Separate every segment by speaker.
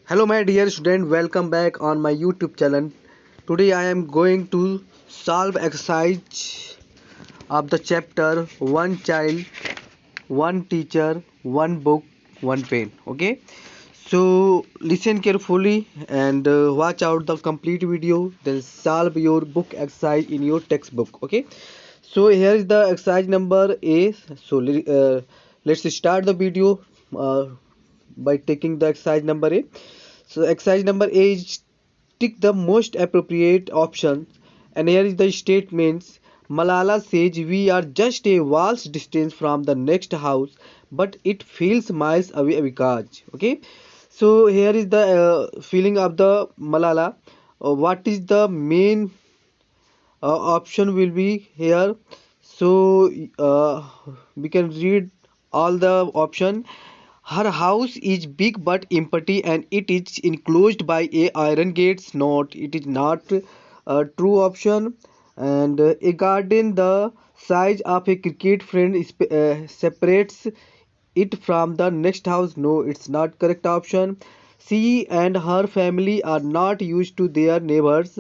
Speaker 1: Hello my dear student, welcome back on my YouTube channel. Today I am going to solve exercise of the chapter one child, one teacher, one book, one pen. Okay, so listen carefully and watch out the complete video, then solve your book exercise in your textbook. Okay, so here is the exercise number A. So let's start the video uh, by taking the exercise number A. So exercise number A is tick the most appropriate option, and here is the statements. Malala says we are just a vast distance from the next house, but it feels miles away because. Okay, so here is the feeling of the Malala. What is the main option will be here? So we can read all the option. Her house is big but empty and it is enclosed by a iron gates. Not it is not a true option. And a garden the size of a cricket field separates it from the next house. No, it's not correct option. She and her family are not used to their neighbors,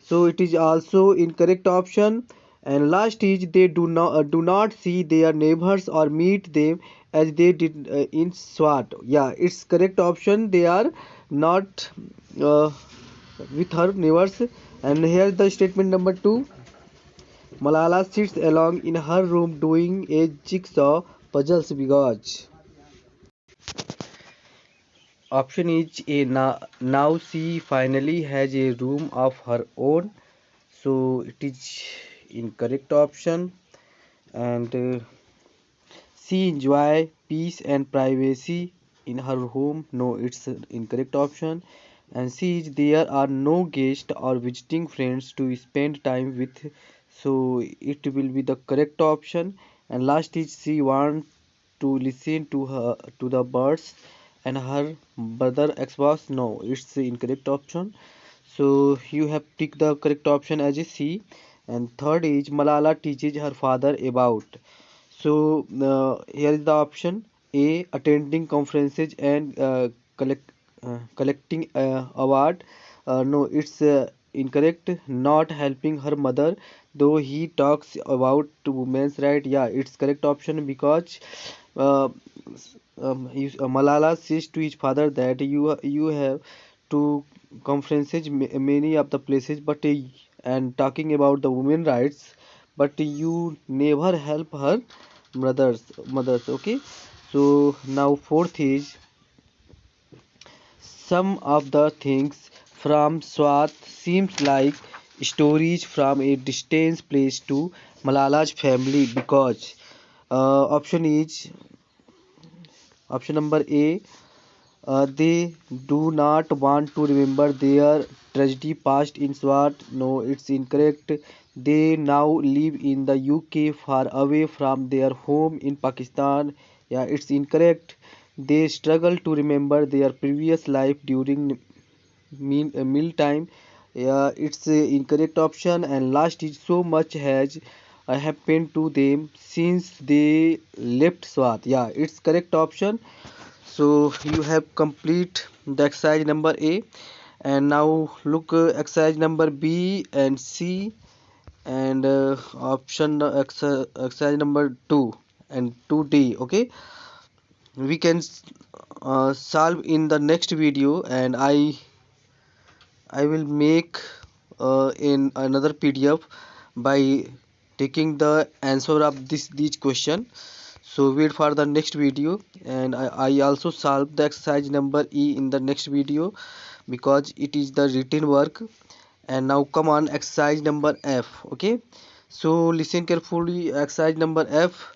Speaker 1: so it is also incorrect option. And last is they do not see their neighbors or meet them as they did in SWAT. Yeah, it's correct option. They are not uh, with her neighbors. And here the statement number two. Malala sits alone in her room doing a jigsaw puzzles because option is a now she finally has a room of her own, so it is incorrect option. And she enjoy peace and privacy in her home. No, it's incorrect option. And she is there are no guests or visiting friends to spend time with, so it will be the correct option. And last is she want to listen to the birds and her brother Xbox. No, it's the incorrect option. So you have picked the correct option as a C. And third is Malala teaches her father about. So here is the option A, attending conferences and collecting award. No, it's incorrect. Not helping her mother, though he talks about women's right. Yeah, it's correct option because uh, Malala says to his father that you have to conferences many of the places, but and talking about the women rights, but you never help her mothers. Okay, so now fourth is some of the things from Swat seems like stories from a distant place to Malala's family because option is option number A. They do not want to remember their tragedy past in Swat. No, it's incorrect. They now live in the UK far away from their home in Pakistan. Yeah, it's incorrect. They struggle to remember their previous life during meal time. Yeah, it's incorrect option. And last is so much has happened to them since they left Swat. Yeah, it's correct option. So you have complete the exercise number A, and now look exercise number B and C, and option exercise number 2 and 2D. Okay, we can solve in the next video, and I will make in another PDF by taking the answer of these question. So wait for the next video, and I also solve the exercise number E in the next video because it is the written work. And now come on exercise number F. Okay, so listen carefully. Exercise number F.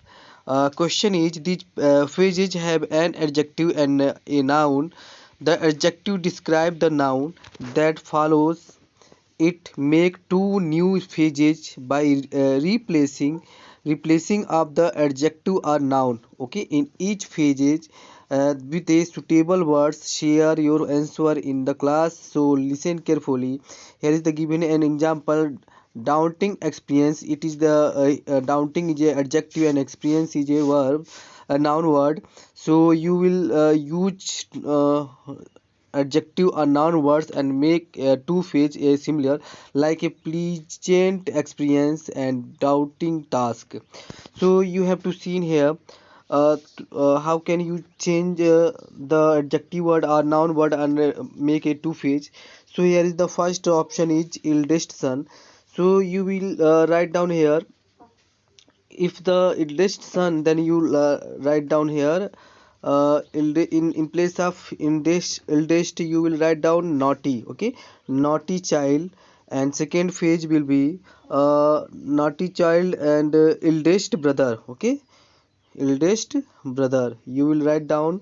Speaker 1: Question is these phrases have an adjective and a noun. The adjective describe the noun that follows it. Make two new phrases by replacing of the adjective or noun. Okay, in each phrase with a suitable words. Share your answer in the class, so listen carefully. Here is the given an example. Daunting experience, it is the daunting is a adjective and experience is a verb, a noun word. So you will use adjective or noun words and make two phase a similar, like a pleasant experience and doubting task. So you have to see in here how can you change the adjective word or noun word and make a two phase. So here is the first option is eldest son. So you will write down here, if the eldest son, then you write down here in place of eldest you will write down naughty. Okay, naughty child. And second phase will be naughty child and eldest brother. Okay, eldest brother you will write down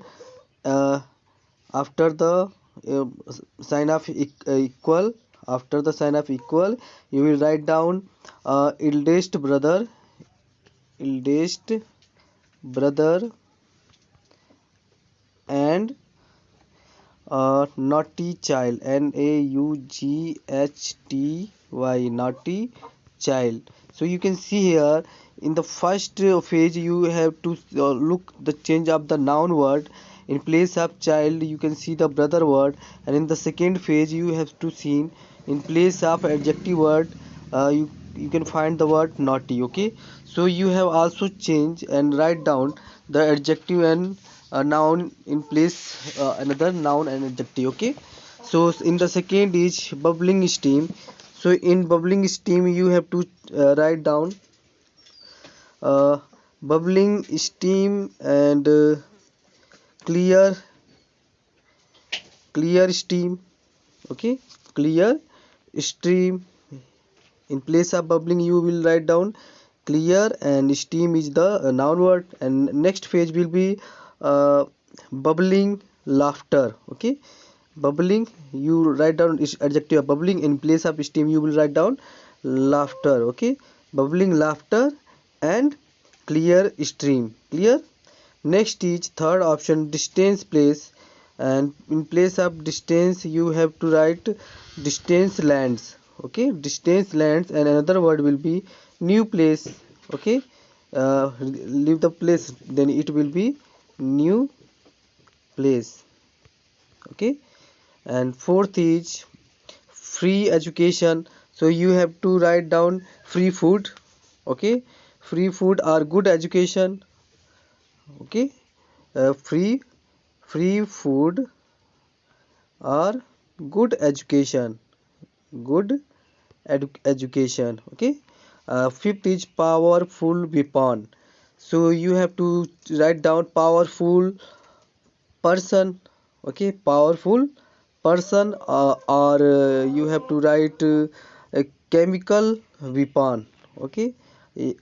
Speaker 1: uh, after the sign of equal. After the sign of equal you will write down eldest brother, eldest brother, and naughty child, naughty, naughty child. So you can see here in the first phase you have to look the change of the noun word. In place of child you can see the brother word, and in the second phase you have to see in place of adjective word you can find the word naughty. Okay, so you have also change and write down the adjective and a noun in place another noun and adjective. Okay, so in the second is bubbling steam. So in bubbling steam you have to write down uh, bubbling steam and clear, clear steam. Okay, clear stream. In place of bubbling you will write down clear, and steam is the noun word. And next phase will be uh, bubbling laughter. Okay, bubbling you write down is adjective bubbling. In place of steam you will write down laughter. Okay, bubbling laughter and clear stream. Clear. Next is third option distance place, and in place of distance you have to write distance lands. Okay, distance lands, and another word will be new place. Okay, leave the place, then it will be new place. Okay, and fourth is free education. So you have to write down free food. Okay, free food or good education. Okay, free food or good education, good education. Okay, fifth is powerful weapon. So you have to write down powerful person. Okay, powerful person or you have to write a chemical weapon. Okay, Eh,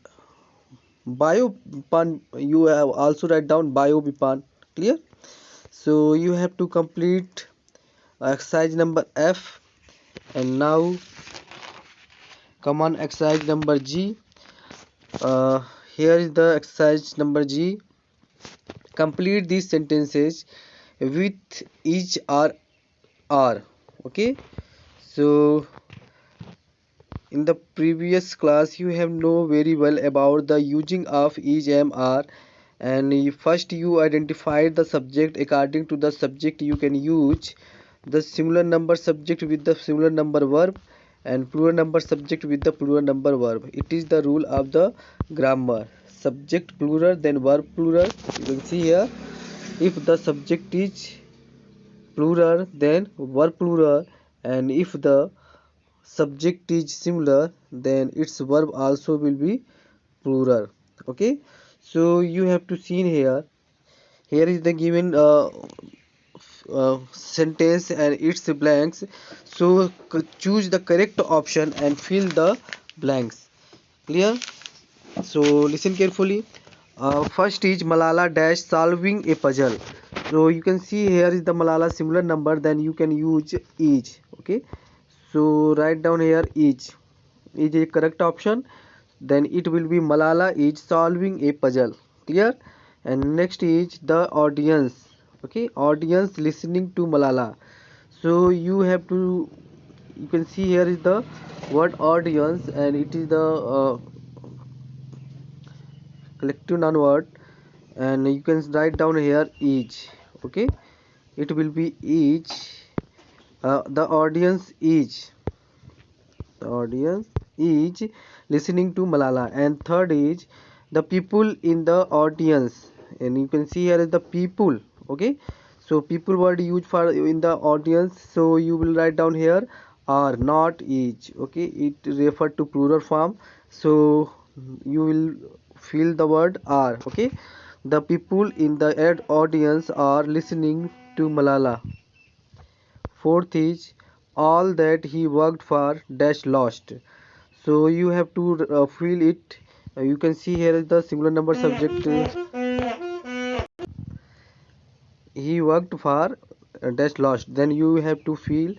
Speaker 1: bio weapon you have also write down bio weapon. Clear. So you have to complete exercise number F. And now come on exercise number G. uh, Here is the exercise number G. Complete these sentences with each or are. Okay, so in the previous class you have know very well about the using of each am are. And first you identified the subject. According to the subject you can use the similar number subject with the similar number verb, and plural number subject with the plural number verb. It is the rule of the grammar. Subject plural then verb plural. You can see here, if the subject is plural then verb plural, and if the subject is similar then its verb also will be plural. Okay, so you have to see here, here is the given sentence and its blanks. So choose the correct option and fill the blanks. Clear. So listen carefully. First is Malala dash solving a puzzle. So you can see here is the Malala similar number, then you can use each. Okay, so write down here each is a correct option, then it will be Malala is solving a puzzle. Clear. And next is the audience. Okay, audience listening to Malala. So you have to, you can see here is the word audience, and it is the collective noun word, and you can write down here each. Okay, it will be each the audience is listening to Malala. And third is the people in the audience, and you can see here is the people. Okay, so people word used for in the audience, so you will write down here are, not each. Okay, it refer to plural form, so you will fill the word are. Okay, the people in the audience are listening to Malala. Fourth is all that he worked for dash lost. So you have to fill it. You can see here is the singular number subject. He worked for dash lost. Then you have to fill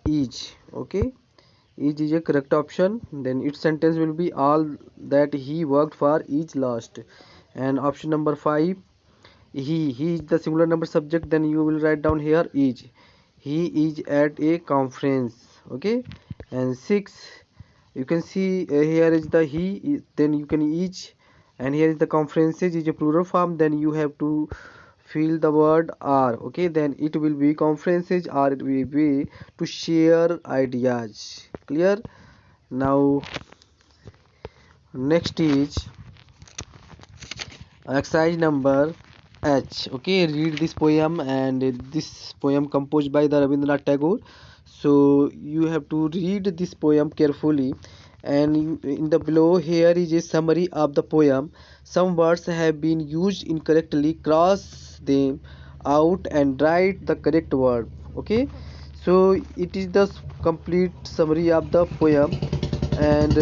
Speaker 1: each. Okay, each is a correct option. Then its sentence will be all that he worked for each lost. And option number 5, he is the singular number subject, then you will write down here is. He is at a conference. Okay, and 6, you can see here is the then you can each, and here is the conferences is a plural form, then you have to fill the word are. Okay, then it will be conferences or it will be to share ideas. Clear? Now next is exercise number H. Okay, read this poem, and this poem composed by the Rabindranath Tagore. So you have to read this poem carefully, and in the below here is a summary of the poem. Some words have been used incorrectly. Cross them out and write the correct word. Okay, so it is the complete summary of the poem, and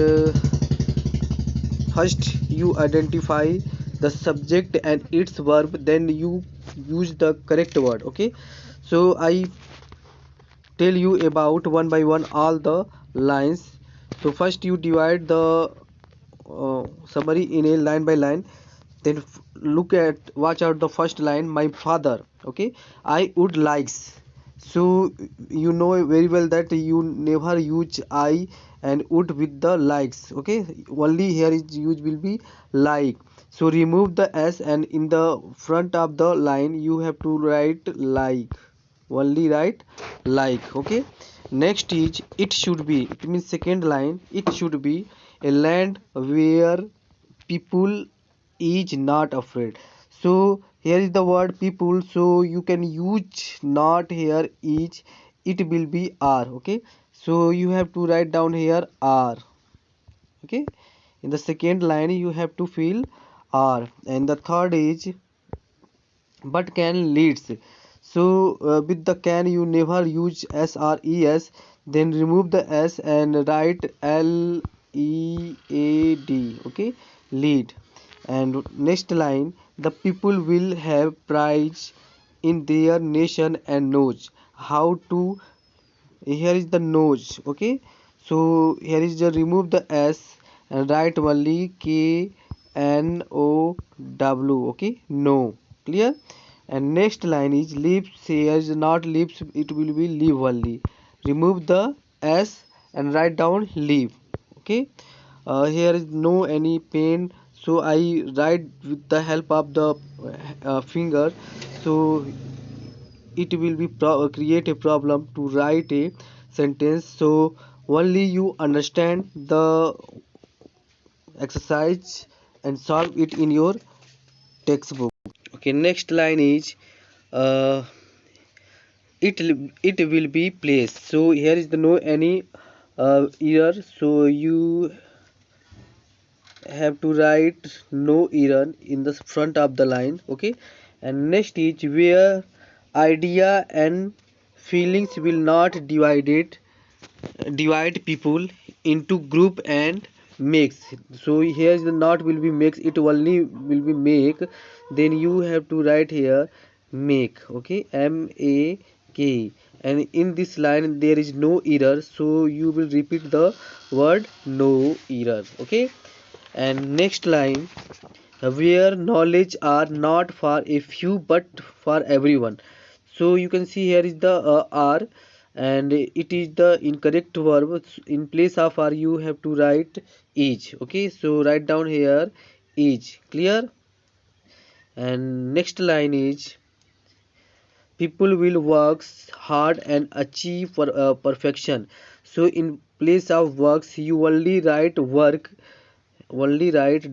Speaker 1: first you identify the subject and its verb, then you use the correct word. Okay, so I tell you about one by one all the lines. So first you divide the summary in a line by line, then look at watch out the first line, my father. Okay, I would likes. So you know very well that you never use I and would with the likes. Okay, only here is use will be like. So remove the s, and in the front of the line you have to write like. Only write like. Okay, next is it should be. It means second line, it should be a land where people is not afraid. So here is the word people, so you can use not here is, it will be are. Okay, so you have to write down here are. Okay, in the second line you have to fill are, and the third is but can leads. So with the can you never use s or es, then remove the s and write lead. Okay, lead. And next line, the people will have pride in their nation and knows how to. Here is the nose. Okay, so here is the remove the s and write only k n o w. Okay, no. Clear? And next line is lips. Here is not lips, it will be live only. Remove the s and write down live. Okay, here is no any pain, so I write with the help of the finger. So it will be create a problem to write a sentence. So only you understand the exercise and solve it in your textbook. Okay, next line is uh, it will be placed. So here is the no any error, so you have to write no error in the front of the line. Okay, and next is where idea and feelings will not divide people into group and makes. So here is the not will be makes, it only will be make, then you have to write here make. Okay, make. And in this line there is no error, so you will repeat the word no error. Okay, and next line, where knowledge are not for a few but for everyone. So you can see here is the are, and it is the incorrect verb. In place of are you have to write is. Okay, so write down here is. Clear? And next line is people will work hard and achieve perfection. So in place of works you only write work, only write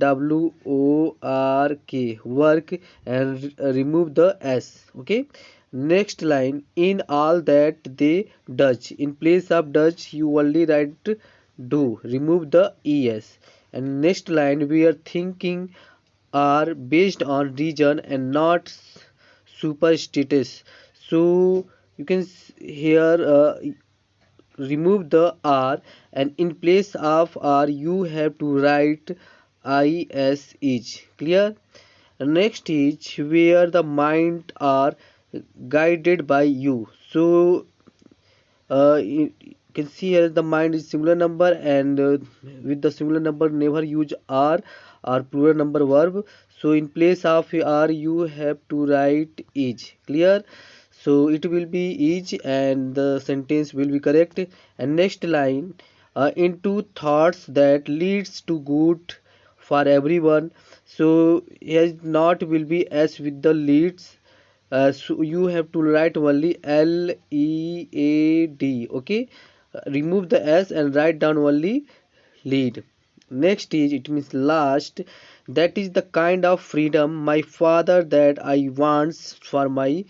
Speaker 1: work, and remove the s. Okay, next line, in all that they does, in place of does you only write do, remove the es. And next line, we are thinking are based on region and not super status. So you can here remove the r, and in place of r you have to write is. Clear? Next is where the mind are guided by you. So you can see here the mind is singular number, and with the singular number never use are or plural number verb. So in place of are you have to write is. Clear? So it will be is and the sentence will be correct. And next line, into thoughts that leads to good for everyone. So here not will be s with the leads, so you have to write only lead. Okay, remove the s and write down only lead. Next is, it means last, that is the kind of freedom my father that I wants for my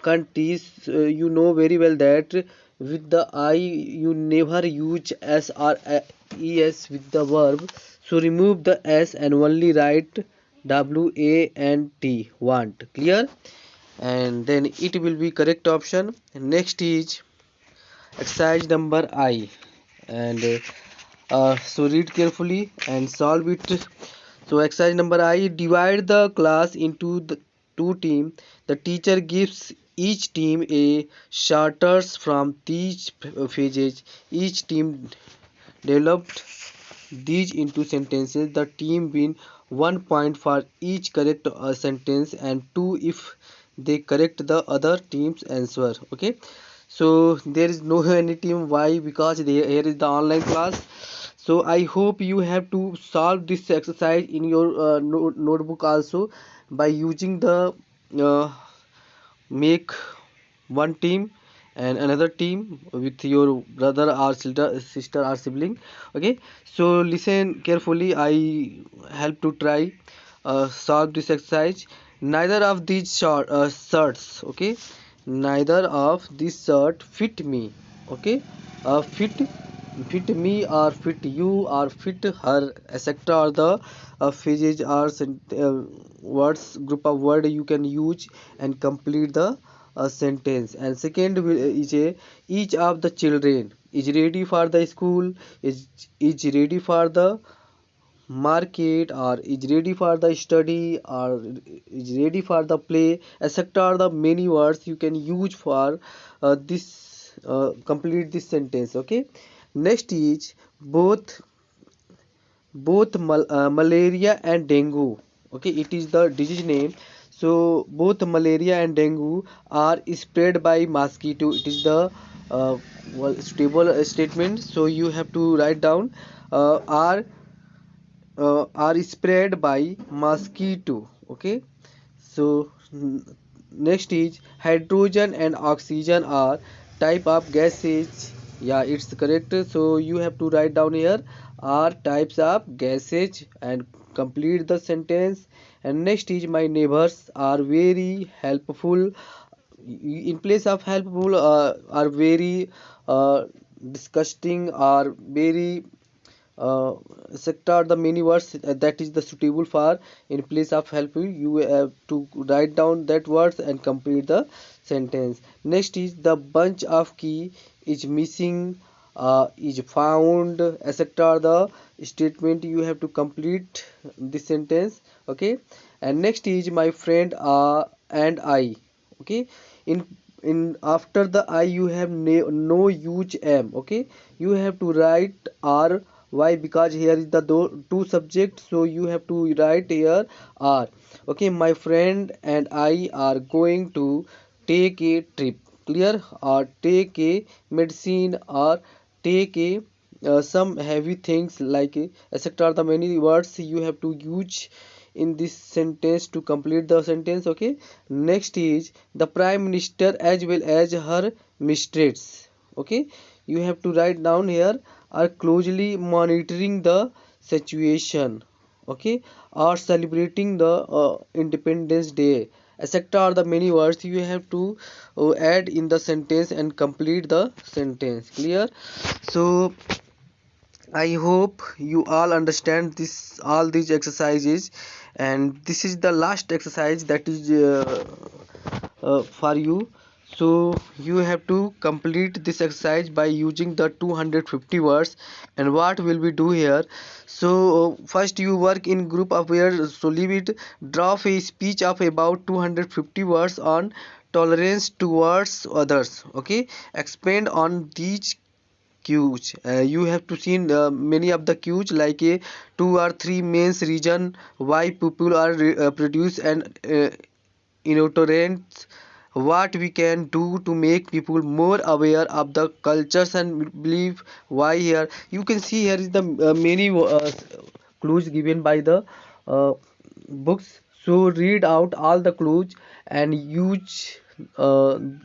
Speaker 1: countries. You know very well that with the I you never use s or es with the verb. So remove the s and only write want, want. Clear? And then it will be correct option. Next is exercise number I, and so read carefully and solve it. So exercise number I, divide the class into the two team. The teacher gives each team a charters from these pages. Each team developed these into sentences. The team win 1 point for each correct sentence and 2 if they correct the other team's answer. Okay, so there is no any team. Why? Because here is the online class. So I hope you have to solve this exercise in your notebook also, by using the uh, make one team and another team with your brother or sister or sibling. Okay, so listen carefully, I help to try solve this exercise. Neither of these shirts, okay, neither of these shirt fit me. Okay, fit me or fit you or fit her, etc. Or the phrases or words, group of word you can use and complete the sentence. And second is a, each of the children is ready for the school, is ready for the market, or is ready for the study, or is ready for the play, etc. Are the many words you can use for this complete this sentence. Okay, next is both malaria and dengue. Okay, it is the disease name. So both malaria and dengue are spread by mosquito. It is the stable statement. So you have to write down are spread by mosquito. Okay, so next is hydrogen and oxygen are type of gases. Yeah, it's correct. So you have to write down here are types of gases and complete the sentence. And next is my neighbors are very helpful. In place of helpful are very disgusting or very sector the many words that is the suitable for. In place of helpful you have to write down that words and complete the sentence. Next is the bunch of key is missing, is found, etc. The statement you have to complete this sentence. Okay, and next is my friend and I. Okay, in after the I you have no use am. Okay, you have to write r. Why? Because here is the two subjects, so you have to write here are. Okay, my friend and I are going to take a trip. Clear? Or take a medicine, or take a some heavy things like etc. The many words you have to use in this sentence to complete the sentence. Okay, next is the prime minister as well as her mistress. Okay, you have to write down here, are closely monitoring the situation. Okay, are celebrating the independence day, etc. are the many words you have to add in the sentence and complete the sentence. Clear? So I hope you all understand this all these exercises, and this is the last exercise that is for you. So you have to complete this exercise by using the 250 words. And what will we do here? So first you work in group of where, so leave it, draft a speech of about 250 words on tolerance towards others. Okay, expand on these cues. You have to see many of the cues, like a two or three main reason why people are produce and intolerant, what we can do to make people more aware of the cultures and believe why. Here you can see, here is the many clues given by the uh, books. So read out all the clues and use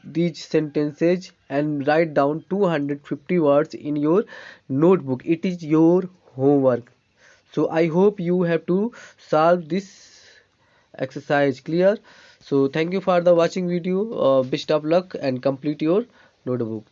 Speaker 1: these sentences and write down 250 words in your notebook. It is your homework. So I hope you have to solve this exercise. Clear? So thank you for the watching video. Best of luck and complete your notebook.